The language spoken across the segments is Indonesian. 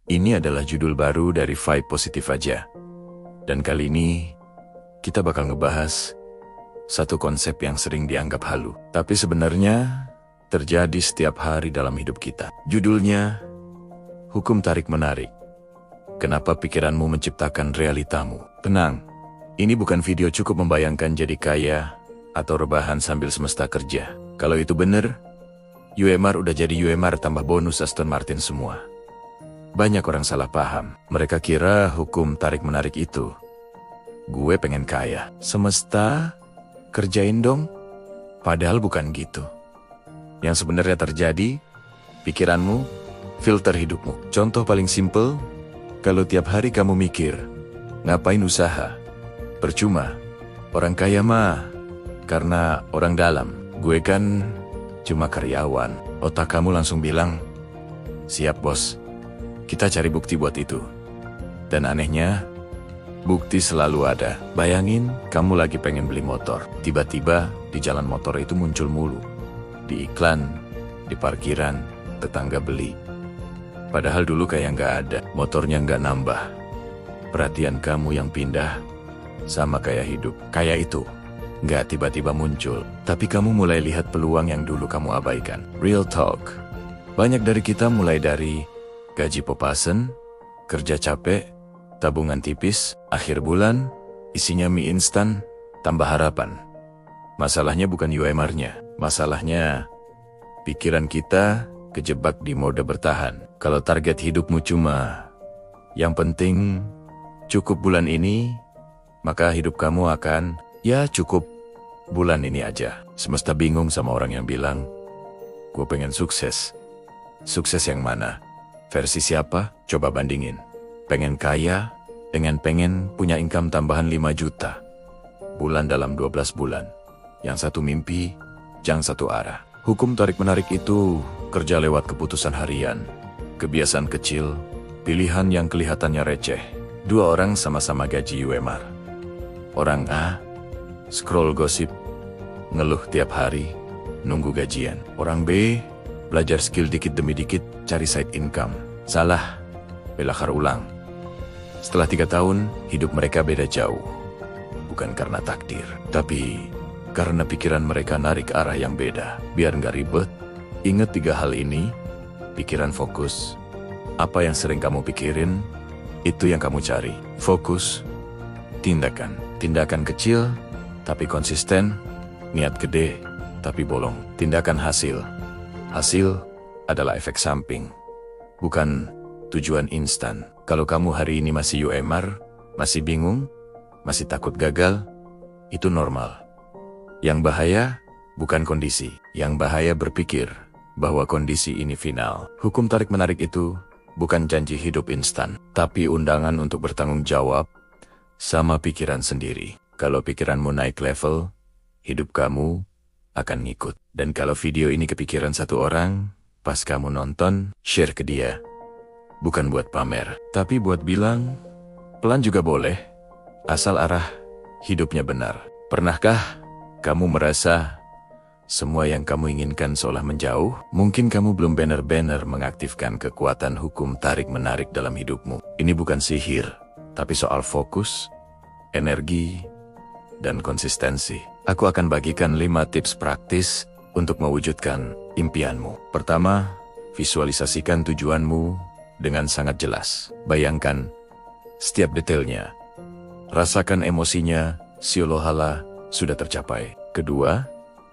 Ini adalah judul baru dari Vibe Positif Aja. Dan kali ini, kita bakal ngebahas satu konsep yang sering dianggap halu, tapi sebenarnya terjadi setiap hari dalam hidup kita. Judulnya, Hukum Tarik-Menarik. Kenapa pikiranmu menciptakan realitamu? Tenang, ini bukan video cukup membayangkan jadi kaya atau rebahan sambil semesta kerja. Kalau itu bener, UMR udah jadi UMR tambah bonus Aston Martin semua. Banyak orang salah paham. Mereka kira hukum tarik-menarik itu, gue pengen kaya, semesta kerjain dong. Padahal bukan gitu. Yang sebenarnya terjadi, pikiranmu, filter hidupmu. Contoh paling simple, kalau tiap hari kamu mikir, ngapain usaha? Percuma. Orang kaya mah, karena orang dalam. Gue kan cuma karyawan. Otak kamu langsung bilang, siap bos. Kita cari bukti buat itu. Dan anehnya, bukti selalu ada. Bayangin, kamu lagi pengen beli motor. Tiba-tiba, di jalan motor itu muncul mulu. Di iklan, di parkiran, tetangga beli. Padahal dulu kayak nggak ada. Motornya nggak nambah. Perhatian kamu yang pindah, sama kayak hidup. Kayak itu, nggak tiba-tiba muncul. Tapi kamu mulai lihat peluang yang dulu kamu abaikan. Real talk. Banyak dari kita mulai dari gaji popasen, kerja capek, tabungan tipis, akhir bulan, isinya mie instan, tambah harapan. Masalahnya bukan UMR-nya, masalahnya pikiran kita kejebak di mode bertahan. Kalau target hidupmu cuma, yang penting cukup bulan ini, maka hidup kamu akan, ya cukup bulan ini aja. Semesta bingung sama orang yang bilang, gue pengen sukses. Sukses yang mana? Versi siapa? Coba bandingin. Pengen kaya dengan pengen punya income tambahan 5 juta. Bulan dalam 12 bulan. Yang satu mimpi, jang satu arah. Hukum tarik-menarik itu kerja lewat keputusan harian. Kebiasaan kecil, pilihan yang kelihatannya receh. Dua orang sama-sama gaji UMR. Orang A, scroll gosip, ngeluh tiap hari, nunggu gajian. Orang B, belajar skill dikit demi dikit, cari side income. Salah, belakar ulang. Setelah 3 tahun, hidup mereka beda jauh. Bukan karena takdir, tapi karena pikiran mereka narik arah yang beda. Biar nggak ribet, ingat 3 hal ini, pikiran fokus. Apa yang sering kamu pikirin, itu yang kamu cari. Fokus, tindakan. Tindakan kecil, tapi konsisten. Niat gede, tapi bolong. Tindakan hasil. Hasil adalah efek samping, bukan tujuan instan. Kalau kamu hari ini masih UMR, masih bingung, masih takut gagal, itu normal. Yang bahaya bukan kondisi, yang bahaya berpikir bahwa kondisi ini final. Hukum tarik-menarik itu bukan janji hidup instan, tapi undangan untuk bertanggung jawab sama pikiran sendiri. Kalau pikiranmu naik level, hidup kamu akan ngikut. Dan kalau video ini kepikiran satu orang, pas kamu nonton, share ke dia. Bukan buat pamer, tapi buat bilang, pelan juga boleh, asal arah hidupnya benar. Pernahkah kamu merasa semua yang kamu inginkan seolah menjauh? Mungkin kamu belum benar-benar mengaktifkan kekuatan hukum tarik-menarik dalam hidupmu. Ini bukan sihir, tapi soal fokus, energi, dan konsistensi. Aku akan bagikan 5 tips praktis untuk mewujudkan impianmu. Pertama, visualisasikan tujuanmu dengan sangat jelas. Bayangkan setiap detailnya. Rasakan emosinya, seolah-olah sudah tercapai. Kedua,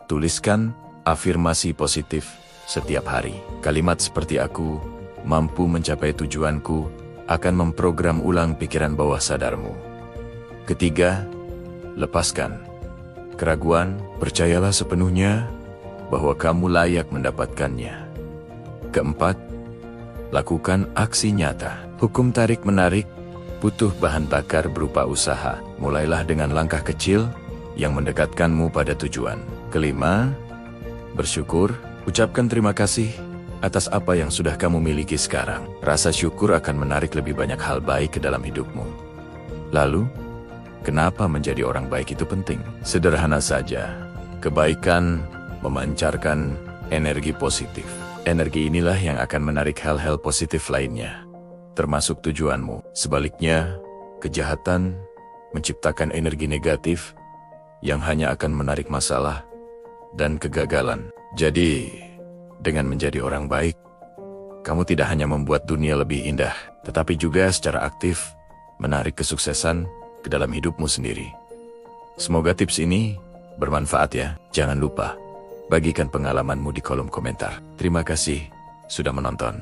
tuliskan afirmasi positif setiap hari. Kalimat seperti aku mampu mencapai tujuanku akan memprogram ulang pikiran bawah sadarmu. Ketiga, lepaskan keraguan, percayalah sepenuhnya bahwa kamu layak mendapatkannya. Keempat, lakukan aksi nyata. Hukum tarik-menarik butuh bahan bakar berupa usaha. Mulailah dengan langkah kecil yang mendekatkanmu pada tujuan. Kelima, bersyukur, ucapkan terima kasih atas apa yang sudah kamu miliki sekarang. Rasa syukur akan menarik lebih banyak hal baik ke dalam hidupmu. Lalu, kenapa menjadi orang baik itu penting? Sederhana saja, kebaikan memancarkan energi positif. Energi inilah yang akan menarik hal-hal positif lainnya. termasuk tujuanmu. Sebaliknya, kejahatan menciptakan energi negatif yang hanya akan menarik masalah dan kegagalan. Jadi, dengan menjadi orang baik, kamu tidak hanya membuat dunia lebih indah, tetapi juga secara aktif menarik kesuksesan ke dalam hidupmu sendiri. Semoga tips ini bermanfaat ya. Jangan lupa, bagikan pengalamanmu di kolom komentar. Terima kasih sudah menonton.